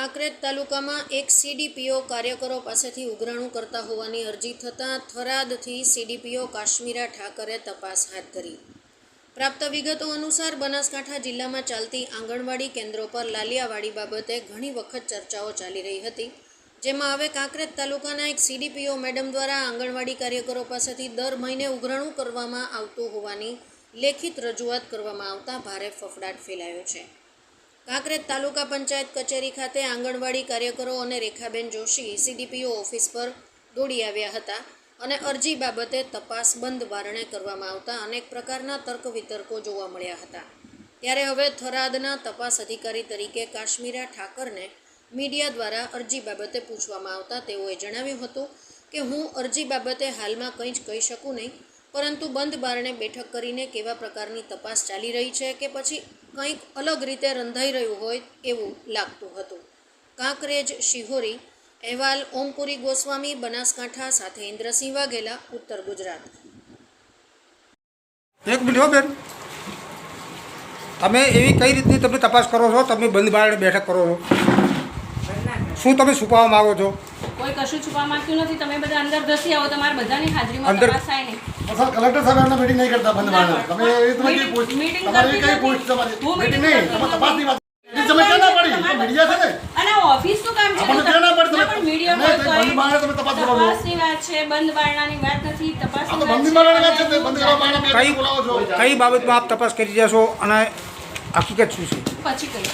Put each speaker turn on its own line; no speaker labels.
કાંકરેજ તાલુકામાં એક સીડીપીઓ કાર્યકરો પાસેથી ઉઘરાણું કરતા હોવાની અરજી થતાં થરાદથી સીડીપીઓ કાશ્મીરા ઠાકરે તપાસ હાથ ધરી। પ્રાપ્ત વિગતો અનુસાર બનાસકાંઠા જિલ્લામાં ચાલતી આંગણવાડી કેન્દ્રો પર લાલિયાવાડી બાબતે ઘણી વખત ચર્ચાઓ ચાલી રહી હતી, જેમાં હવે કાંકરેજ તાલુકાના એક સીડીપીઓ મેડમ દ્વારા આંગણવાડી કાર્યકરો પાસેથી દર મહિને ઉઘરાણું કરવામાં આવતું હોવાની લેખિત રજૂઆત કરવામાં આવતા ભારે ફફડાટ ફેલાયો છે। કાંકરેજ તાલુકા પંચાયત કચેરી ખાતે આંગણવાડી કાર્યકરો અને રેખાબેન જોશી સીડીપીઓ ઓફિસ પર દોડી આવ્યા હતા અને અરજી બાબતે તપાસ બંધ બારણે કરવામાં આવતા અનેક પ્રકારના તર્ક વિતર્કો જોવા મળ્યા હતા। ત્યારે હવે થરાદના તપાસ અધિકારી તરીકે કાશ્મીરા ઠાકરને મીડિયા દ્વારા અરજી બાબતે પૂછવામાં આવતા તેઓએ જણાવ્યું હતું કે હું અરજી બાબતે હાલમાં કંઈ જ કહી શકું નહીં, પરંતુ બંધ બારણે બેઠક કરીને કેવા પ્રકારની તપાસ ચાલી રહી છે કે પછી કંઈક અલગ રીતે રંધાઈ રહ્યું હોય એવું લાગતું હતું। કાંકરેજ શિહોરી અહેવાલ ઓમપુરી ગોસ્વામી, બનાસકાંઠા સાથે ઇન્દ્રસિંહ વાઘેલા, ઉત્તર ગુજરાત।
એક મિનિટ હો બેન, તમે એવી કઈ રીતની તમે તપાસ કરો છો? તમે બંધ બારણે બેઠક કરો છો, શું તમે છુપાવવા માંગો છો?
કોઈ કશું છુપાવવા માંગતું નથી। તમે બધા અંદર ધસી આવો, તમારા બધાની હાજરીમાં તપાસ થાય નહીં।
સર કલેક્ટર સાહેબ એમને મીટિંગ નહીં કરતા બંધ બારણે। તમે એ તમારી પોસ્ટ તમારી કઈ પોસ્ટ તમારી મીટિંગ નહીં, તમે તપાસની વાત તમે ક્યાં ના પડી? મીડિયા છે ને,
અને ઓફિસ નું કામ છે,
આપણને ક્યાં ના પડી? તમે
મીડિયા
બંધ બારણે તમે તપાસ કરો છો।
તપાસની વાત છે, બંધ બારણાની વાત નથી, તપાસની
તો બંધ બારણે વાત છે, બંધ કરવા બારણે
કઈ
બોલાવો છો।
કઈ બાબતમાં આપ તપાસ કરી રહ્યા છો અને હકીકત શું છે?
પછી કહીએ।